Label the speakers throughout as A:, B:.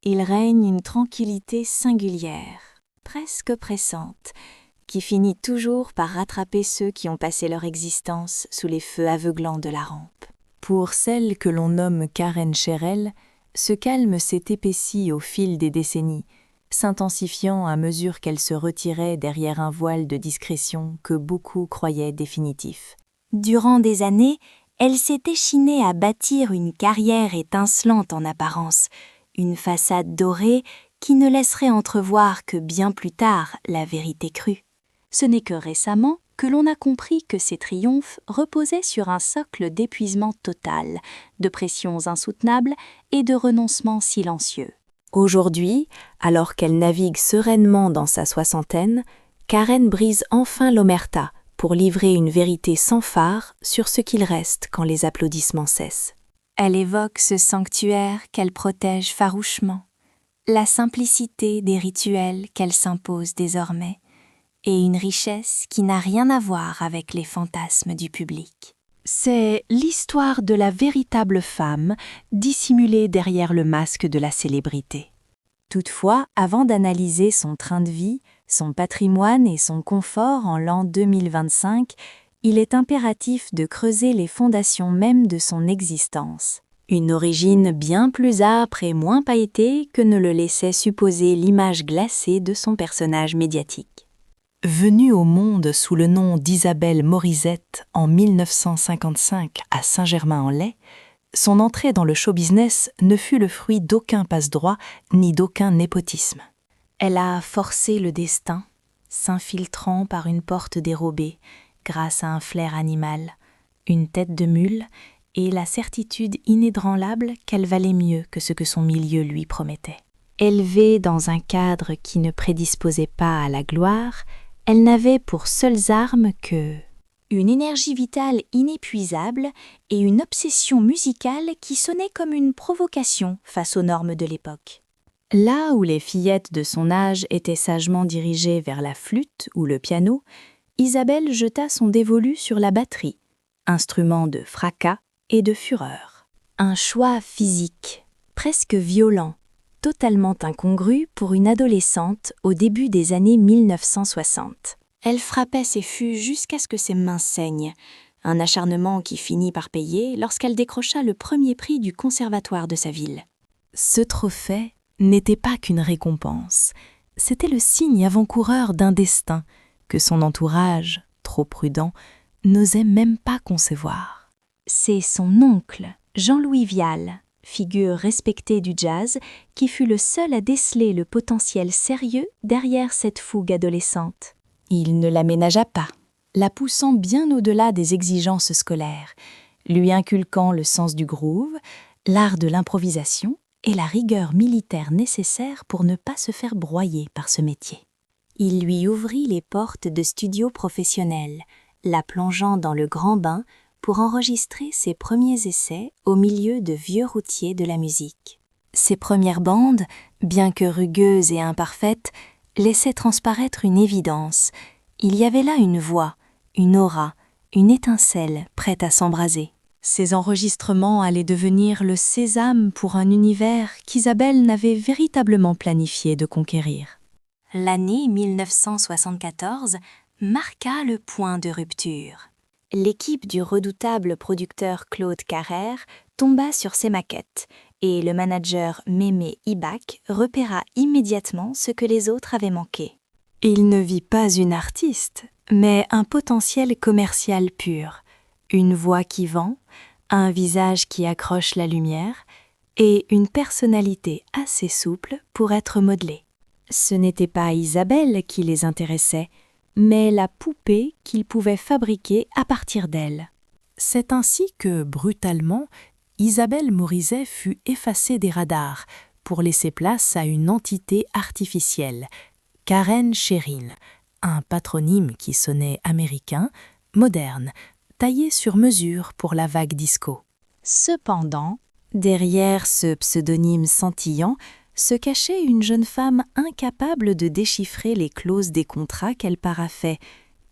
A: il règne une tranquillité singulière, presque oppressante, qui finit toujours par rattraper ceux qui ont passé leur existence sous les feux aveuglants de la rampe. Pour celle que l'on nomme Karen Cherel, ce calme s'est épaissi au fil des décennies, s'intensifiant à mesure qu'elle se retirait derrière un voile de discrétion que beaucoup croyaient définitif.
B: Durant des années, elle s'est échinée à bâtir une carrière étincelante en apparence, une façade dorée qui ne laisserait entrevoir que bien plus tard la vérité crue. Ce n'est que récemment que l'on a compris que ses triomphes reposaient sur un socle d'épuisement total, de pressions insoutenables et de renoncements silencieux.
A: Aujourd'hui, alors qu'elle navigue sereinement dans sa soixantaine, Karen brise enfin l'omerta pour livrer une vérité sans fard sur ce qu'il reste quand les applaudissements cessent.
B: Elle évoque ce sanctuaire qu'elle protège farouchement, la simplicité des rituels qu'elle s'impose désormais, et une richesse qui n'a rien à voir avec les fantasmes du public.
A: C'est l'histoire de la véritable femme dissimulée derrière le masque de la célébrité. Toutefois, avant d'analyser son train de vie, son patrimoine et son confort en l'an 2025, il est impératif de creuser les fondations mêmes de son existence. Une origine bien plus âpre et moins pailletée que ne le laissait supposer l'image glacée de son personnage médiatique. Venue au monde sous le nom d'Isabelle Morizet en 1955 à Saint-Germain-en-Laye, son entrée dans le show-business ne fut le fruit d'aucun passe-droit ni d'aucun népotisme. Elle a forcé le destin, s'infiltrant par une porte dérobée, grâce à un flair animal, une tête de mule et la certitude inébranlable qu'elle valait mieux que ce que son milieu lui promettait. Élevée dans un cadre qui ne prédisposait pas à la gloire, elle n'avait pour seules armes que
B: une énergie vitale inépuisable et une obsession musicale qui sonnait comme une provocation face aux normes de l'époque.
A: Là où les fillettes de son âge étaient sagement dirigées vers la flûte ou le piano, Isabelle jeta son dévolu sur la batterie, instrument de fracas et de fureur. Un choix physique, presque violent, totalement incongru pour une adolescente au début des années 1960. Elle frappait ses fûts jusqu'à ce que ses mains saignent, un acharnement qui finit par payer lorsqu'elle décrocha le premier prix du conservatoire de sa ville. Ce trophée n'était pas qu'une récompense, c'était le signe avant-coureur d'un destin que son entourage, trop prudent, n'osait même pas concevoir.
B: C'est son oncle, Jean-Louis Vial, figure respectée du jazz, qui fut le seul à déceler le potentiel sérieux derrière cette fougue adolescente.
A: Il ne la ménagea pas, la poussant bien au-delà des exigences scolaires, lui inculquant le sens du groove, l'art de l'improvisation et la rigueur militaire nécessaire pour ne pas se faire broyer par ce métier.
B: Il lui ouvrit les portes de studios professionnels, la plongeant dans le grand bain pour enregistrer ses premiers essais au milieu de vieux routiers de la musique. Ses premières bandes, bien que rugueuses et imparfaites, laissaient transparaître une évidence. Il y avait là une voix, une aura, une étincelle prête à s'embraser.
A: Ces enregistrements allaient devenir le sésame pour un univers qu'Isabelle n'avait véritablement planifié de conquérir.
B: L'année 1974 marqua le point de rupture. L'équipe du redoutable producteur Claude Carrère tomba sur ses maquettes et le manager Mémé Ibach repéra immédiatement ce que les autres avaient manqué.
A: Il ne vit pas une artiste, mais un potentiel commercial pur, une voix qui vend, un visage qui accroche la lumière et une personnalité assez souple pour être modelée. Ce n'était pas Isabelle qui les intéressait, mais la poupée qu'ils pouvaient fabriquer à partir d'elle. C'est ainsi que, brutalement, Isabelle Morizet fut effacée des radars pour laisser place à une entité artificielle, Karen Cherel, un patronyme qui sonnait américain, moderne, taillé sur mesure pour la vague disco. Cependant, derrière ce pseudonyme scintillant, se cachait une jeune femme incapable de déchiffrer les clauses des contrats qu'elle paraphait,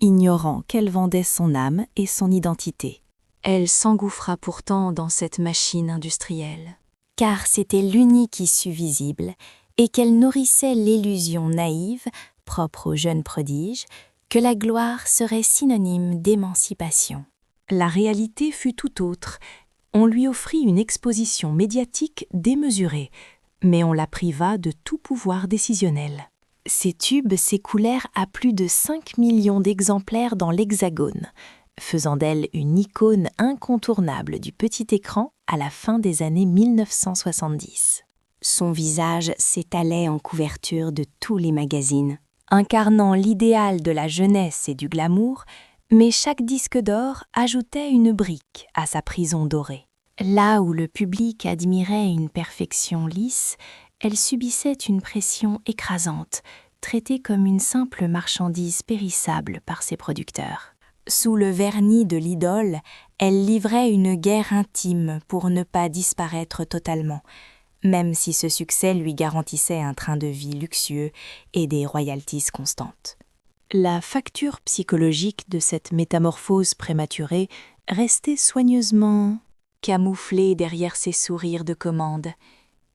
A: ignorant qu'elle vendait son âme et son identité. Elle s'engouffra pourtant dans cette machine industrielle.
B: car c'était l'unique issue visible et qu'elle nourrissait l'illusion naïve, propre aux jeunes prodiges, que la gloire serait synonyme d'émancipation.
A: La réalité fut tout autre. On lui offrit une exposition médiatique démesurée, mais on la priva de tout pouvoir décisionnel. Ces tubes s'écoulèrent à plus de 5 millions d'exemplaires dans l'Hexagone, faisant d'elle une icône incontournable du petit écran à la fin des années 1970.
B: Son visage s'étalait en couverture de tous les magazines, incarnant l'idéal de la jeunesse et du glamour, mais chaque disque d'or ajoutait une brique à sa prison dorée. Là où le public admirait une perfection lisse, elle subissait une pression écrasante, traitée comme une simple marchandise périssable par ses producteurs. Sous le vernis de l'idole, elle livrait une guerre intime pour ne pas disparaître totalement, même si ce succès lui garantissait un train de vie luxueux et des royalties constantes.
A: La facture psychologique de cette métamorphose prématurée restait soigneusement camouflée derrière ses sourires de commande,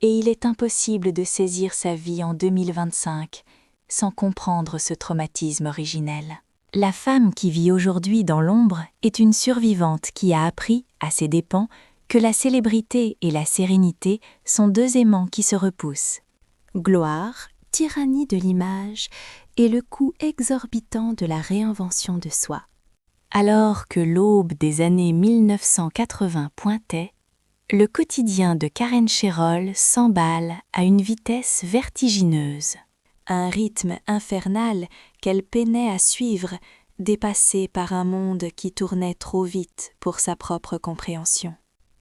A: et il est impossible de saisir sa vie en 2025 sans comprendre ce traumatisme originel. La femme qui vit aujourd'hui dans l'ombre est une survivante qui a appris, à ses dépens, que la célébrité et la sérénité sont deux aimants qui se repoussent. Gloire, tyrannie de l'image et le coût exorbitant de la réinvention de soi. Alors que l'aube des années 1980 pointait, le quotidien de Karen Cherol s'emballe à une vitesse vertigineuse. Un rythme infernal qu'elle peinait à suivre, dépassée par un monde qui tournait trop vite pour sa propre compréhension.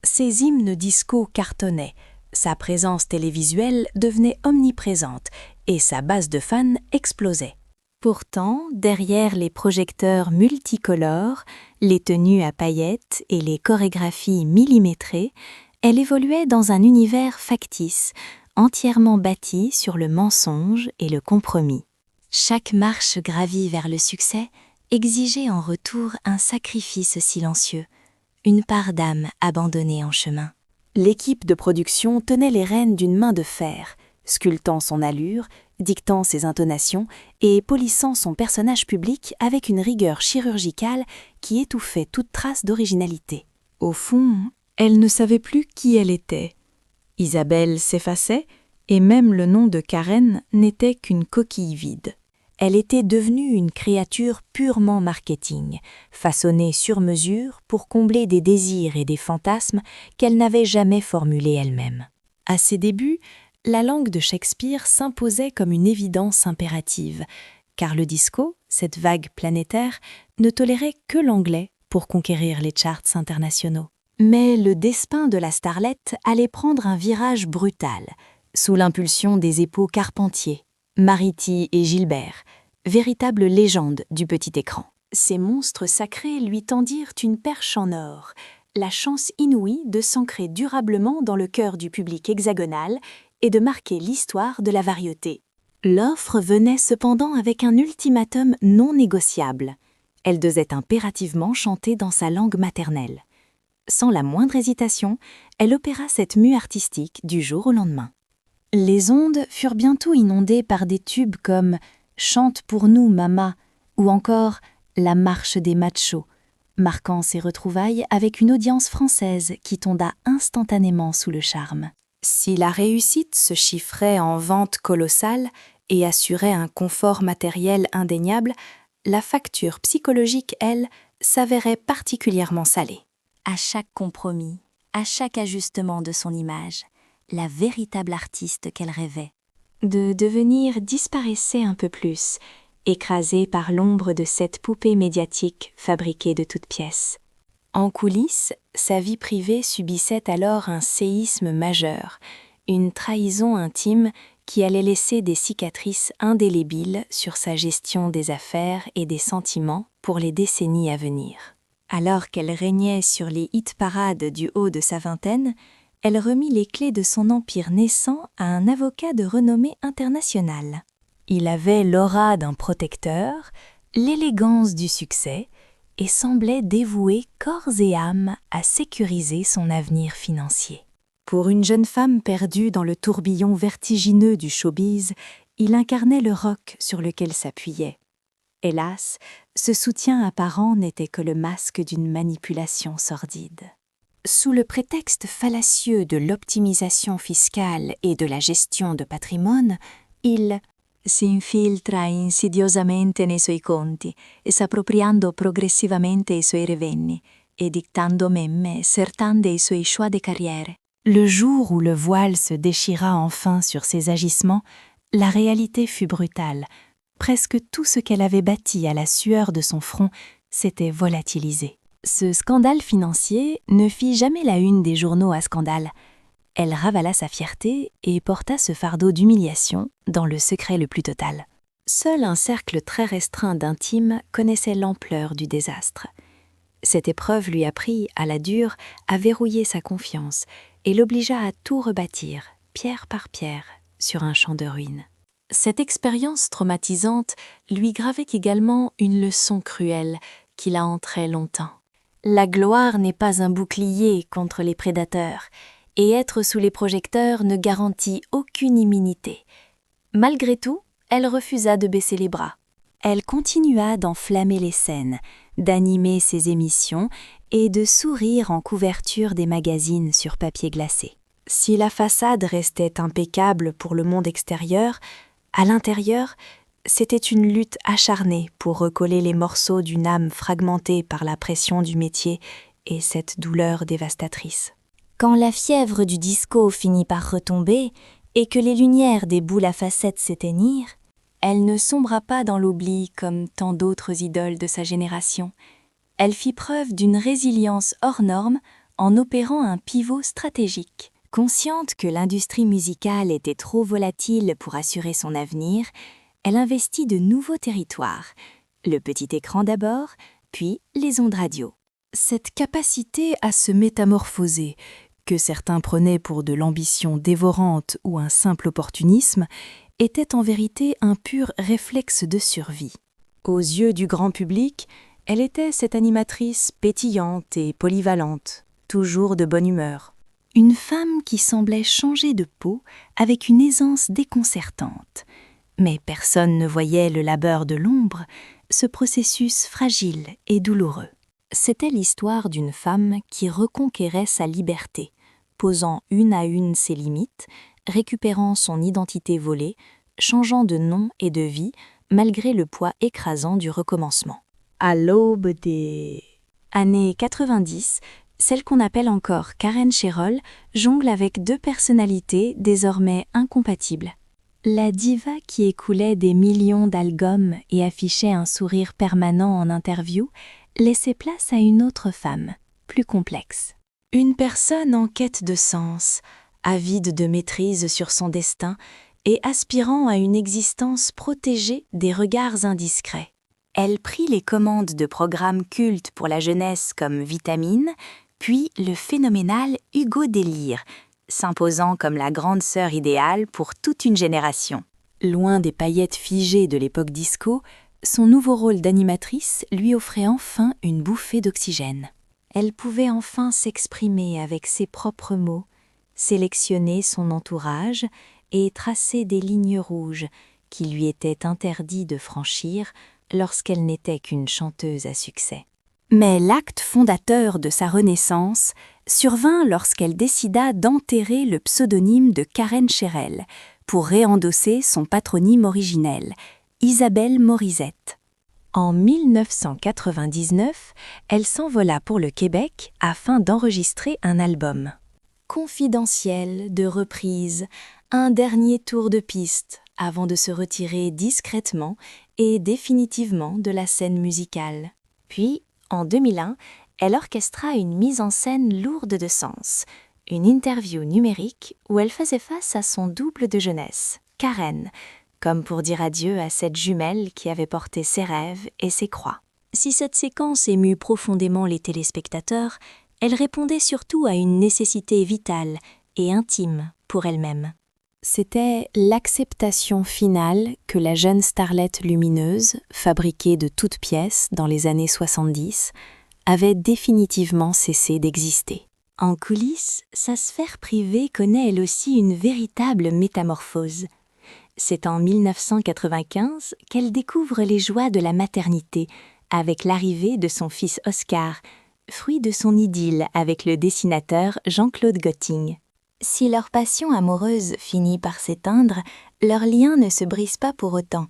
A: Ses hymnes disco cartonnaient, sa présence télévisuelle devenait omniprésente et sa base de fans explosait. Pourtant, derrière les projecteurs multicolores, les tenues à paillettes et les chorégraphies millimétrées, elle évoluait dans un univers factice, entièrement bâti sur le mensonge et le compromis. Chaque marche gravie vers le succès exigeait en retour un sacrifice silencieux, une part d'âme abandonnée en chemin. L'équipe de production tenait les rênes d'une main de fer, sculptant son allure, dictant ses intonations et polissant son personnage public avec une rigueur chirurgicale qui étouffait toute trace d'originalité. Au fond, elle ne savait plus qui elle était. Isabelle s'effaçait et même le nom de Karen n'était qu'une coquille vide. Elle était devenue une créature purement marketing, façonnée sur mesure pour combler des désirs et des fantasmes qu'elle n'avait jamais formulés elle-même. À ses débuts, la langue de Shakespeare s'imposait comme une évidence impérative, car le disco, cette vague planétaire, ne tolérait que l'anglais pour conquérir les charts internationaux. Mais le destin de la starlette allait prendre un virage brutal, sous l'impulsion des époux Carpentier, Mariti et Gilbert, véritables légendes du petit écran. Ces monstres sacrés lui tendirent une perche en or, la chance inouïe de s'ancrer durablement dans le cœur du public hexagonal et de marquer l'histoire de la variété. L'offre venait cependant avec un ultimatum non négociable. Elle devait impérativement chanter dans sa langue maternelle. Sans la moindre hésitation, elle opéra cette mue artistique du jour au lendemain. Les ondes furent bientôt inondées par des tubes comme « Chante pour nous, Mama » ou encore « La marche des machos », marquant ses retrouvailles avec une audience française qui tomba instantanément sous le charme. Si la réussite se chiffrait en ventes colossales et assurait un confort matériel indéniable, la facture psychologique, elle, s'avérait particulièrement salée. À chaque compromis, à chaque ajustement de son image, la véritable artiste qu'elle rêvait de devenir disparaissait un peu plus, écrasée par l'ombre de cette poupée médiatique fabriquée de toutes pièces. En coulisses, sa vie privée subissait alors un séisme majeur, une trahison intime qui allait laisser des cicatrices indélébiles sur sa gestion des affaires et des sentiments pour les décennies à venir. Alors qu'elle régnait sur les hit-parades du haut de sa vingtaine, elle remit les clés de son empire naissant à un avocat de renommée internationale. Il avait l'aura d'un protecteur, l'élégance du succès, et semblait dévoué corps et âme à sécuriser son avenir financier. Pour une jeune femme perdue dans le tourbillon vertigineux du showbiz, il incarnait le roc sur lequel s'appuyait. Hélas, ce soutien apparent n'était que le masque d'une manipulation sordide. Sous le prétexte fallacieux de l'optimisation fiscale et de la gestion de patrimoine, il si infiltra insidiosamente nei suoi conti, s'appropriando progressivamente i suoi revenni e dictando memme certains dei suoi choix de carrière. Le jour où le voile se déchira enfin sur ses agissements, la réalité fut brutale. Presque tout ce qu'elle avait bâti à la sueur de son front s'était volatilisé. Ce scandale financier ne fit jamais la une des journaux à scandale. Elle ravala sa fierté et porta ce fardeau d'humiliation dans le secret le plus total. Seul un cercle très restreint d'intimes connaissait l'ampleur du désastre. Cette épreuve lui apprit, à la dure, à verrouiller sa confiance et l'obligea à tout rebâtir, pierre par pierre, sur un champ de ruines. Cette expérience traumatisante lui gravait également une leçon cruelle qui la hantrait longtemps. La gloire n'est pas un bouclier contre les prédateurs, et être sous les projecteurs ne garantit aucune immunité. Malgré tout, elle refusa de baisser les bras. Elle continua d'enflammer les scènes, d'animer ses émissions et de sourire en couverture des magazines sur papier glacé. Si la façade restait impeccable pour le monde extérieur, à l'intérieur, c'était une lutte acharnée pour recoller les morceaux d'une âme fragmentée par la pression du métier et cette douleur dévastatrice. Quand la fièvre du disco finit par retomber et que les lumières des boules à facettes s'éteignirent, elle ne sombra pas dans l'oubli comme tant d'autres idoles de sa génération. Elle fit preuve d'une résilience hors norme en opérant un pivot stratégique. Consciente que l'industrie musicale était trop volatile pour assurer son avenir, elle investit de nouveaux territoires, le petit écran d'abord, puis les ondes radio. Cette capacité à se métamorphoser, que certains prenaient pour de l'ambition dévorante ou un simple opportunisme, était en vérité un pur réflexe de survie. Aux yeux du grand public, elle était cette animatrice pétillante et polyvalente, toujours de bonne humeur. Une femme qui semblait changer de peau avec une aisance déconcertante. Mais personne ne voyait le labeur de l'ombre, ce processus fragile et douloureux. C'était l'histoire d'une femme qui reconquérait sa liberté, posant une à une ses limites, récupérant son identité volée, changeant de nom et de vie malgré le poids écrasant du recommencement. À l'aube des années 90, celle qu'on appelle encore Karen Sherroll jongle avec deux personnalités désormais incompatibles. La diva qui écoulait des millions d'albums et affichait un sourire permanent en interview laissait place à une autre femme, plus complexe. Une personne en quête de sens, avide de maîtrise sur son destin et aspirant à une existence protégée des regards indiscrets. Elle prit les commandes de programmes cultes pour la jeunesse comme Vitamine, puis le phénoménal Hugo Délire, s'imposant comme la grande sœur idéale pour toute une génération. Loin des paillettes figées de l'époque disco, son nouveau rôle d'animatrice lui offrait enfin une bouffée d'oxygène. Elle pouvait enfin s'exprimer avec ses propres mots, sélectionner son entourage et tracer des lignes rouges qui lui étaient interdits de franchir lorsqu'elle n'était qu'une chanteuse à succès. Mais l'acte fondateur de sa renaissance survint lorsqu'elle décida d'enterrer le pseudonyme de Karen Sherroll pour réendosser son patronyme originel, Isabelle Morizette. En 1999, elle s'envola pour le Québec afin d'enregistrer un album. Confidentiel, de reprises, un dernier tour de piste avant de se retirer discrètement et définitivement de la scène musicale. Puis, en 2001, elle orchestra une mise en scène lourde de sens, une interview numérique où elle faisait face à son double de jeunesse, Karen, comme pour dire adieu à cette jumelle qui avait porté ses rêves et ses croix. Si cette séquence émut profondément les téléspectateurs, elle répondait surtout à une nécessité vitale et intime pour elle-même. C'était l'acceptation finale que la jeune starlette lumineuse, fabriquée de toutes pièces dans les années 70, avait définitivement cessé d'exister.
B: En coulisses, sa sphère privée connaît elle aussi une véritable métamorphose. C'est en 1995 qu'elle découvre les joies de la maternité avec l'arrivée de son fils Oscar, fruit de son idylle avec le dessinateur Jean-Claude Gotting. Si leur passion amoureuse finit par s'éteindre, leur lien ne se brise pas pour autant.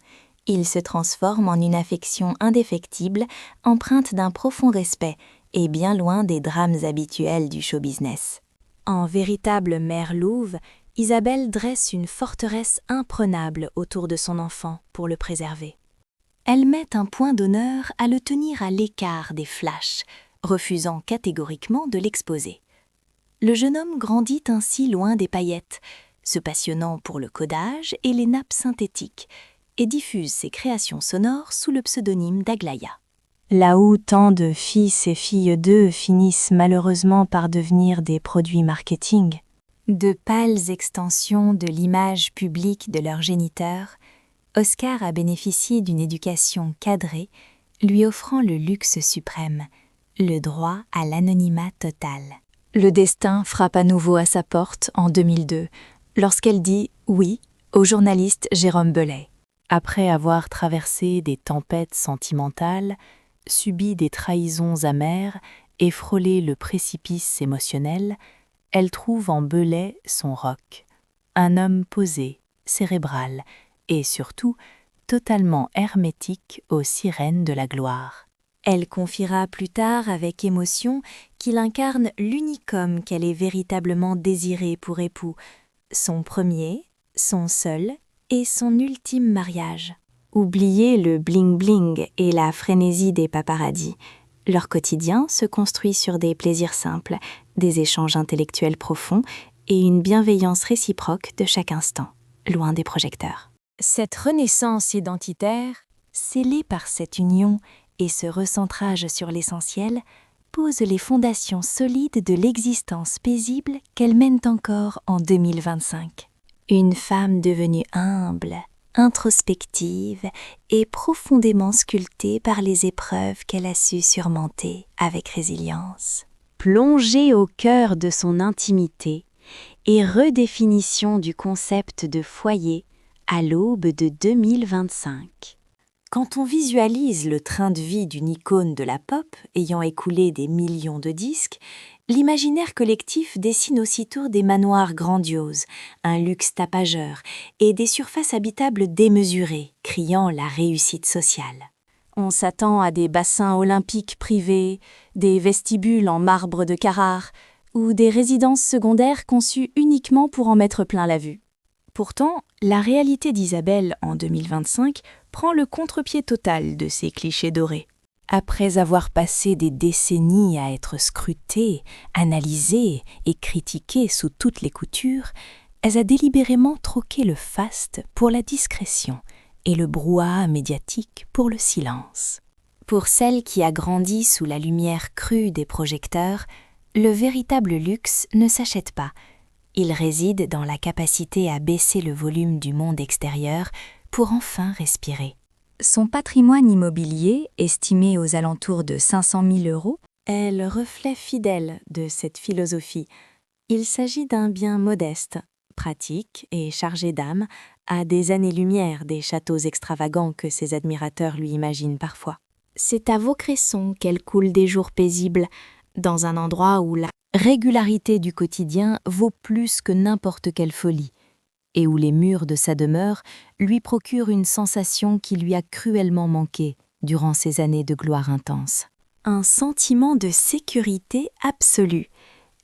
B: Il se transforme en une affection indéfectible, empreinte d'un profond respect et bien loin des drames habituels du show business. En véritable mère louve, Isabelle dresse une forteresse imprenable autour de son enfant pour le préserver. Elle met un point d'honneur à le tenir à l'écart des flashs, refusant catégoriquement de l'exposer. Le jeune homme grandit ainsi loin des paillettes, se passionnant pour le codage et les nappes synthétiques, et diffuse ses créations sonores sous le pseudonyme d'Aglaya. Là où tant de fils et filles d'eux finissent malheureusement par devenir des produits marketing, de pâles extensions de l'image publique de leur géniteur, Oscar a bénéficié d'une éducation cadrée, lui offrant le luxe suprême, le droit à l'anonymat total. Le destin frappe à nouveau à sa porte en 2002, lorsqu'elle dit « oui » au journaliste Jérôme Belay. Après avoir traversé des tempêtes sentimentales, subi des trahisons amères et frôlé le précipice émotionnel, elle trouve en Belay son roc. Un homme posé, cérébral et surtout totalement hermétique aux sirènes de la gloire. Elle confiera plus tard avec émotion qu'il incarne l'unique homme qu'elle ait véritablement désiré pour époux, son premier, son seul et son ultime mariage. Oubliez le bling-bling et la frénésie des paparazzis. Leur quotidien se construit sur des plaisirs simples, des échanges intellectuels profonds et une bienveillance réciproque de chaque instant, loin des projecteurs. Cette renaissance identitaire, scellée par cette union et ce recentrage sur l'essentiel, pose les fondations solides de l'existence paisible qu'elle mène encore en 2025. Une femme devenue humble, introspective et profondément sculptée par les épreuves qu'elle a su surmonter avec résilience. Plongée au cœur de son intimité et redéfinition du concept de foyer à l'aube de 2025. Quand on visualise le train de vie d'une icône de la pop ayant écoulé des millions de disques, l'imaginaire collectif dessine aussitôt des manoirs grandioses, un luxe tapageur et des surfaces habitables démesurées, criant la réussite sociale. On s'attend à des bassins olympiques privés, des vestibules en marbre de Carrare ou des résidences secondaires conçues uniquement pour en mettre plein la vue. Pourtant, la réalité d'Isabelle en 2025 prend le contre-pied total de ces clichés dorés. Après avoir passé des décennies à être scrutée, analysée et critiquée sous toutes les coutures, elle a délibérément troqué le faste pour la discrétion et le brouhaha médiatique pour le silence. Pour celle qui a grandi sous la lumière crue des projecteurs, le véritable luxe ne s'achète pas. Il réside dans la capacité à baisser le volume du monde extérieur pour enfin respirer. Son patrimoine immobilier, estimé aux alentours de 500 000 €, est le reflet fidèle de cette philosophie. Il s'agit d'un bien modeste, pratique et chargé d'âme, à des années-lumière des châteaux extravagants que ses admirateurs lui imaginent parfois. C'est à Vaucresson qu'elle coule des jours paisibles, dans un endroit où la régularité du quotidien vaut plus que n'importe quelle folie, et où les murs de sa demeure lui procurent une sensation qui lui a cruellement manqué durant ces années de gloire intense. Un sentiment de sécurité absolue.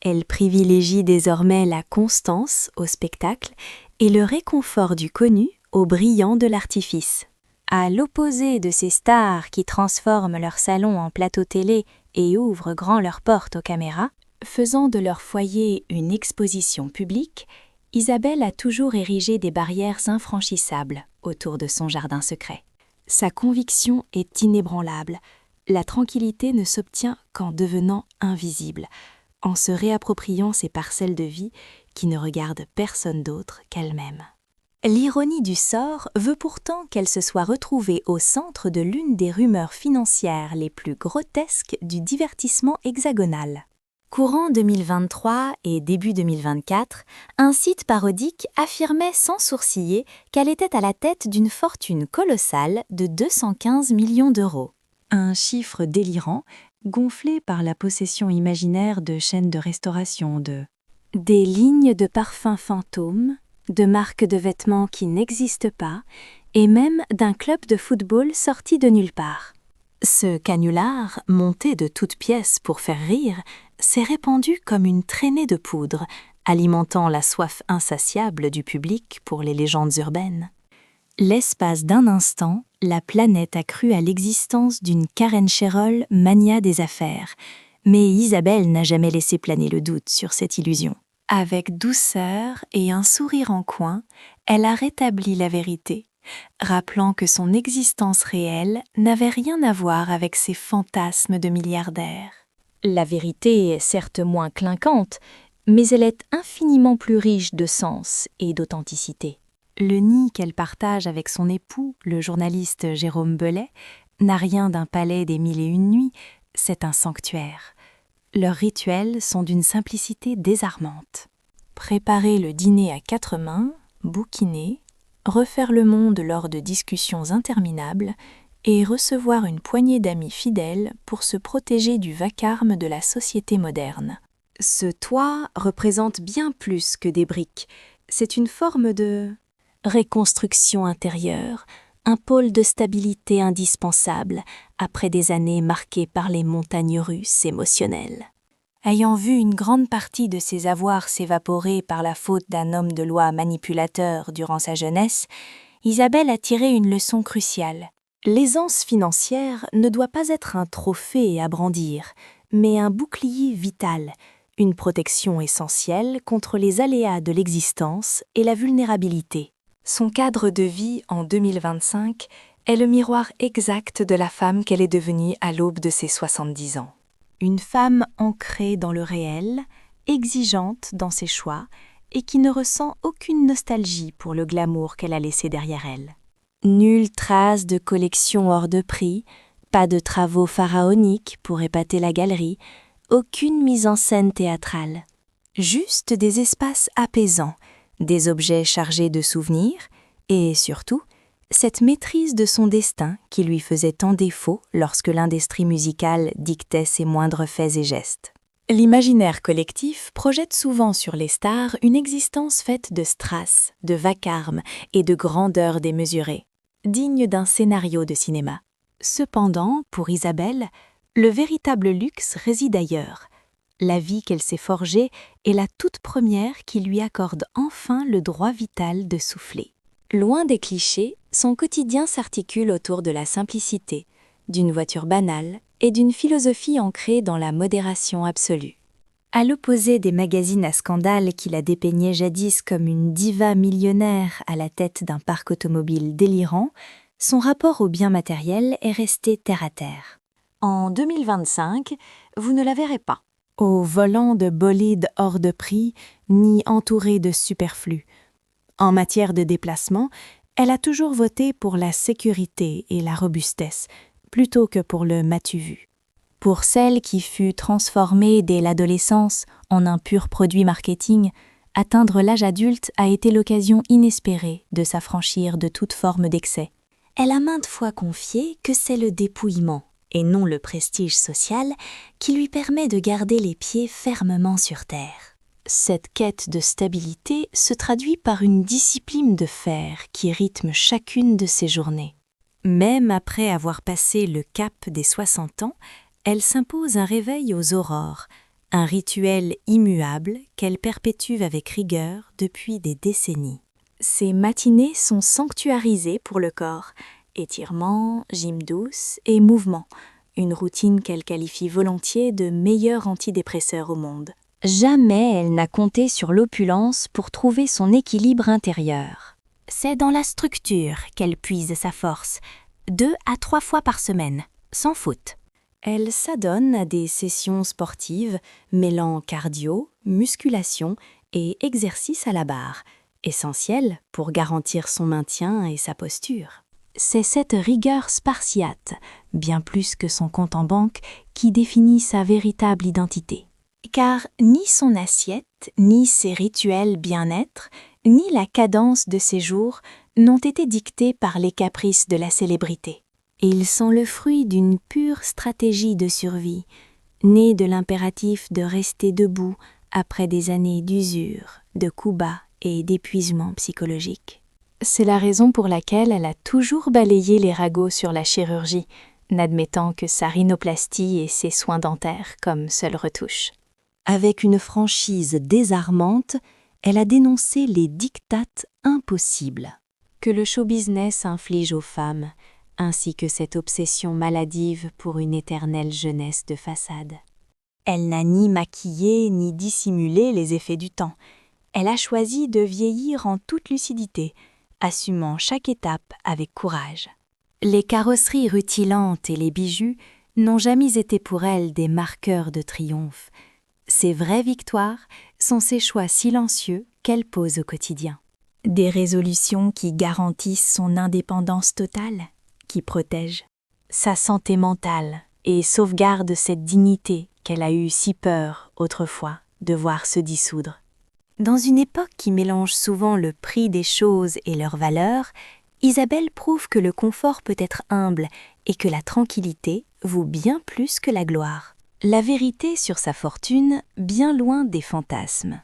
B: Elle privilégie désormais la constance au spectacle et le réconfort du connu au brillant de l'artifice. À l'opposé de ces stars qui transforment leur salon en plateau télé et ouvrent grand leurs portes aux caméras, faisant de leur foyer une exposition publique, Isabelle a toujours érigé des barrières infranchissables autour de son jardin secret. Sa conviction est inébranlable. La tranquillité ne s'obtient qu'en devenant invisible, en se réappropriant ces parcelles de vie qui ne regardent personne d'autre qu'elle-même. L'ironie du sort veut pourtant qu'elle se soit retrouvée au centre de l'une des rumeurs financières les plus grotesques du divertissement hexagonal. Courant 2023 et début 2024, un site parodique affirmait sans sourciller qu'elle était à la tête d'une fortune colossale de 215 millions d'euros.
A: Un chiffre délirant, gonflé par la possession imaginaire de chaînes de restauration,
B: Des lignes de parfums fantômes, de marques de vêtements qui n'existent pas, et même d'un club de football sorti de nulle part. Ce canular, monté de toutes pièces pour faire rire, s'est répandu comme une traînée de poudre, alimentant la soif insatiable du public pour les légendes urbaines. L'espace d'un instant, la planète a cru à l'existence d'une Karen Cherol mania des affaires, mais Isabelle n'a jamais laissé planer le doute sur cette illusion. Avec douceur et un sourire en coin, elle a rétabli la vérité, rappelant que son existence réelle n'avait rien à voir avec ses fantasmes de milliardaire. La vérité est certes moins clinquante, mais elle est infiniment plus riche de sens et d'authenticité. Le nid qu'elle partage avec son époux, le journaliste Jérôme Bellet, n'a rien d'un palais des 1001 nuits, c'est un sanctuaire. Leurs rituels sont d'une simplicité désarmante. Préparer le dîner à 4 mains, bouquiner, refaire le monde lors de discussions interminables et recevoir une poignée d'amis fidèles pour se protéger du vacarme de la société moderne. Ce toit représente bien plus que des briques. C'est une forme de reconstruction intérieure, un pôle de stabilité indispensable après des années marquées par les montagnes russes émotionnelles. Ayant vu une grande partie de ses avoirs s'évaporer par la faute d'un homme de loi manipulateur durant sa jeunesse, Isabelle a tiré une leçon cruciale. L'aisance financière ne doit pas être un trophée à brandir, mais un bouclier vital, une protection essentielle contre les aléas de l'existence et la vulnérabilité. Son cadre de vie en 2025 est le miroir exact de la femme qu'elle est devenue à l'aube de ses 70 ans. Une femme ancrée dans le réel, exigeante dans ses choix et qui ne ressent aucune nostalgie pour le glamour qu'elle a laissé derrière elle. Nulle trace de collection hors de prix, pas de travaux pharaoniques pour épater la galerie, aucune mise en scène théâtrale. Juste des espaces apaisants, des objets chargés de souvenirs et, surtout, cette maîtrise de son destin qui lui faisait tant défaut lorsque l'industrie musicale dictait ses moindres faits et gestes. L'imaginaire collectif projette souvent sur les stars une existence faite de strass, de vacarme et de grandeur démesurée, digne d'un scénario de cinéma. Cependant, pour Isabelle, le véritable luxe réside ailleurs. La vie qu'elle s'est forgée est la toute première qui lui accorde enfin le droit vital de souffler. Loin des clichés, son quotidien s'articule autour de la simplicité, d'une voiture banale et d'une philosophie ancrée dans la modération absolue. À l'opposé des magazines à scandale qui la dépeignaient jadis comme une diva millionnaire à la tête d'un parc automobile délirant, son rapport au bien matériel est resté terre-à-terre. En 2025, vous ne la verrez pas au volant de bolides hors de prix, ni entourée de superflu. En matière de déplacement, elle a toujours voté pour la sécurité et la robustesse, plutôt que pour le m'as-tu vu. Pour celle qui fut transformée dès l'adolescence en un pur produit marketing, atteindre l'âge adulte a été l'occasion inespérée de s'affranchir de toute forme d'excès. Elle a maintes fois confié que c'est le dépouillement, et non le prestige social, qui lui permet de garder les pieds fermement sur terre. Cette quête de stabilité se traduit par une discipline de fer qui rythme chacune de ses journées. Même après avoir passé le cap des 60 ans, elle s'impose un réveil aux aurores, un rituel immuable qu'elle perpétue avec rigueur depuis des décennies. Ses matinées sont sanctuarisées pour le corps, étirements, gym douce et mouvements, une routine qu'elle qualifie volontiers de meilleur antidépresseur au monde. Jamais elle n'a compté sur l'opulence pour trouver son équilibre intérieur. C'est dans la structure qu'elle puise sa force, 2 à 3 fois par semaine, sans faute. Elle s'adonne à des sessions sportives mêlant cardio, musculation et exercice à la barre, essentiel pour garantir son maintien et sa posture. C'est cette rigueur spartiate, bien plus que son compte en banque, qui définit sa véritable identité.
A: car ni son assiette, ni ses rituels bien-être, ni la cadence de ses jours n'ont été dictés par les caprices de la célébrité. Ils sont le fruit d'une pure stratégie de survie, née de l'impératif de rester debout après des années d'usure, de coups bas et d'épuisement psychologique. C'est la raison pour laquelle elle a toujours balayé les ragots sur la chirurgie, n'admettant que sa rhinoplastie et ses soins dentaires comme seule retouche. Avec une franchise désarmante, elle a dénoncé les diktats impossibles que le show-business inflige aux femmes, ainsi que cette obsession maladive pour une éternelle jeunesse de façade. Elle n'a ni maquillé ni dissimulé les effets du temps. Elle a choisi de vieillir en toute lucidité, assumant chaque étape avec courage. Les carrosseries rutilantes et les bijoux n'ont jamais été pour elle des marqueurs de triomphe. Ses vraies victoires sont ces choix silencieux qu'elle pose au quotidien. Des résolutions qui garantissent son indépendance totale, qui protègent sa santé mentale et sauvegardent cette dignité qu'elle a eu si peur, autrefois, de voir se dissoudre. Dans une époque qui mélange souvent le prix des choses et leur valeur, Isabelle prouve que le confort peut être humble et que la tranquillité vaut bien plus que la gloire. La vérité sur sa fortune, bien loin des fantasmes.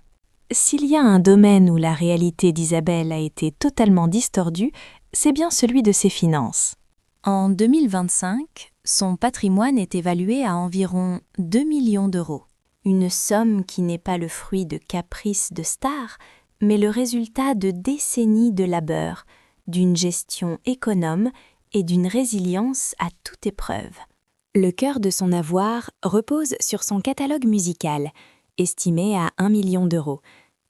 A: S'il y a un domaine où la réalité d'Isabelle a été totalement distordue, c'est bien celui de ses finances. En 2025, son patrimoine est évalué à environ 2 millions d'euros. Une somme qui n'est pas le fruit de caprices de stars, mais le résultat de décennies de labeur, d'une gestion économe et d'une résilience à toute épreuve. Le cœur de son avoir repose sur son catalogue musical, estimé à 1 million d'euros,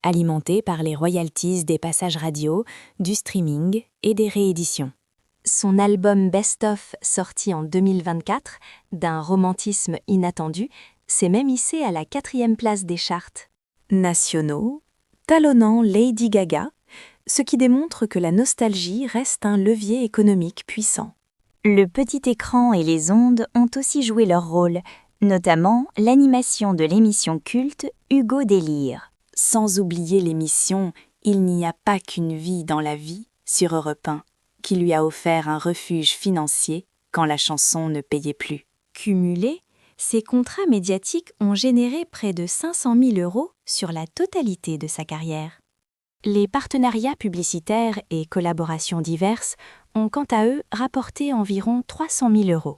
A: alimenté par les royalties des passages radio, du streaming et des rééditions. Son album Best of, sorti en 2024, d'un romantisme inattendu, s'est même hissé à la 4e place des charts nationaux, talonnant Lady Gaga, ce qui démontre que la nostalgie reste un levier économique puissant. Le petit écran et les ondes ont aussi joué leur rôle, notamment l'animation de l'émission culte Hugo Délire. Sans oublier l'émission Il n'y a pas qu'une vie dans la vie sur Europe 1, qui lui a offert un refuge financier quand la chanson ne payait plus. Cumulés, ces contrats médiatiques ont généré près de 500 000 € sur la totalité de sa carrière. Les partenariats publicitaires et collaborations diverses ont quant à eux rapporté environ 300 000 €.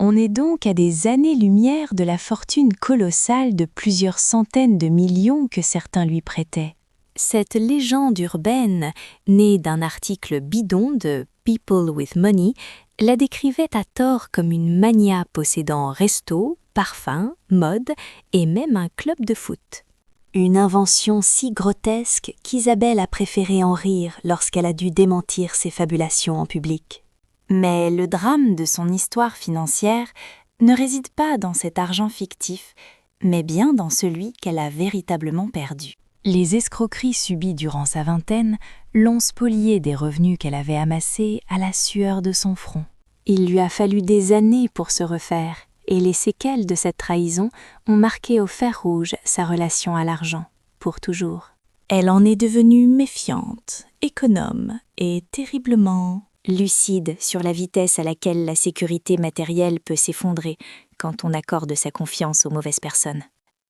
A: On est donc à des années-lumière de la fortune colossale de plusieurs centaines de millions que certains lui prêtaient. Cette légende urbaine, née d'un article bidon de People with Money, la décrivait à tort comme une mania possédant resto, parfums, mode et même un club de foot. Une invention si grotesque qu'Isabelle a préféré en rire lorsqu'elle a dû démentir ses fabulations en public. Mais le drame de son histoire financière ne réside pas dans cet argent fictif, mais bien dans celui qu'elle a véritablement perdu. Les escroqueries subies durant sa vingtaine l'ont spoliée des revenus qu'elle avait amassés à la sueur de son front. Il lui a fallu des années pour se refaire, et les séquelles de cette trahison ont marqué au fer rouge sa relation à l'argent, pour toujours. Elle en est devenue méfiante, économe et terriblement lucide sur la vitesse à laquelle la sécurité matérielle peut s'effondrer quand on accorde sa confiance aux mauvaises personnes.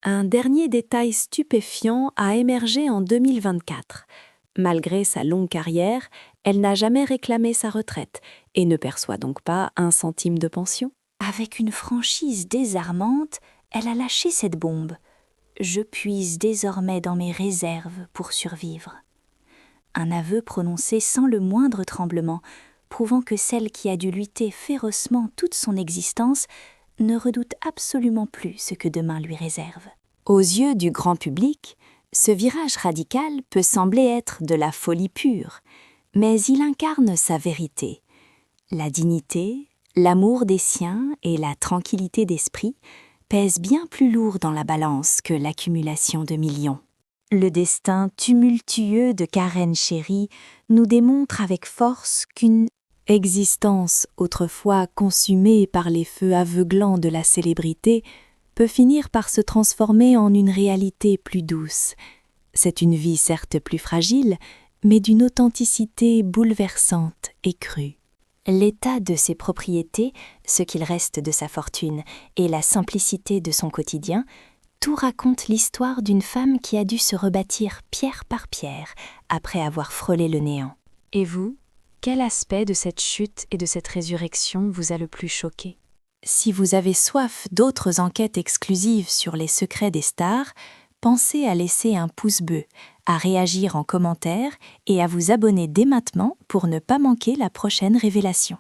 A: Un dernier détail stupéfiant a émergé en 2024. Malgré sa longue carrière, elle n'a jamais réclamé sa retraite et ne perçoit donc pas un centime de pension. Avec une franchise désarmante, elle a lâché cette bombe. Je puise désormais dans mes réserves pour survivre. Un aveu prononcé sans le moindre tremblement, prouvant que celle qui a dû lutter férocement toute son existence ne redoute absolument plus ce que demain lui réserve. Aux yeux du grand public, ce virage radical peut sembler être de la folie pure, mais il incarne sa vérité. La dignité, l'amour des siens et la tranquillité d'esprit pèsent bien plus lourd dans la balance que l'accumulation de millions. Le destin tumultueux de Karen Chery nous démontre avec force qu'une existence autrefois consumée par les feux aveuglants de la célébrité peut finir par se transformer en une réalité plus douce. C'est une vie certes plus fragile, mais d'une authenticité bouleversante et crue.
B: L'état de ses propriétés, ce qu'il reste de sa fortune et la simplicité de son quotidien, tout raconte l'histoire d'une femme qui a dû se rebâtir pierre par pierre après avoir frôlé le néant.
A: Et vous, quel aspect de cette chute et de cette résurrection vous a le plus choqué? Si vous avez soif d'autres enquêtes exclusives sur les secrets des stars, pensez à laisser un pouce bleu, à réagir en commentaire et à vous abonner dès maintenant pour ne pas manquer la prochaine révélation.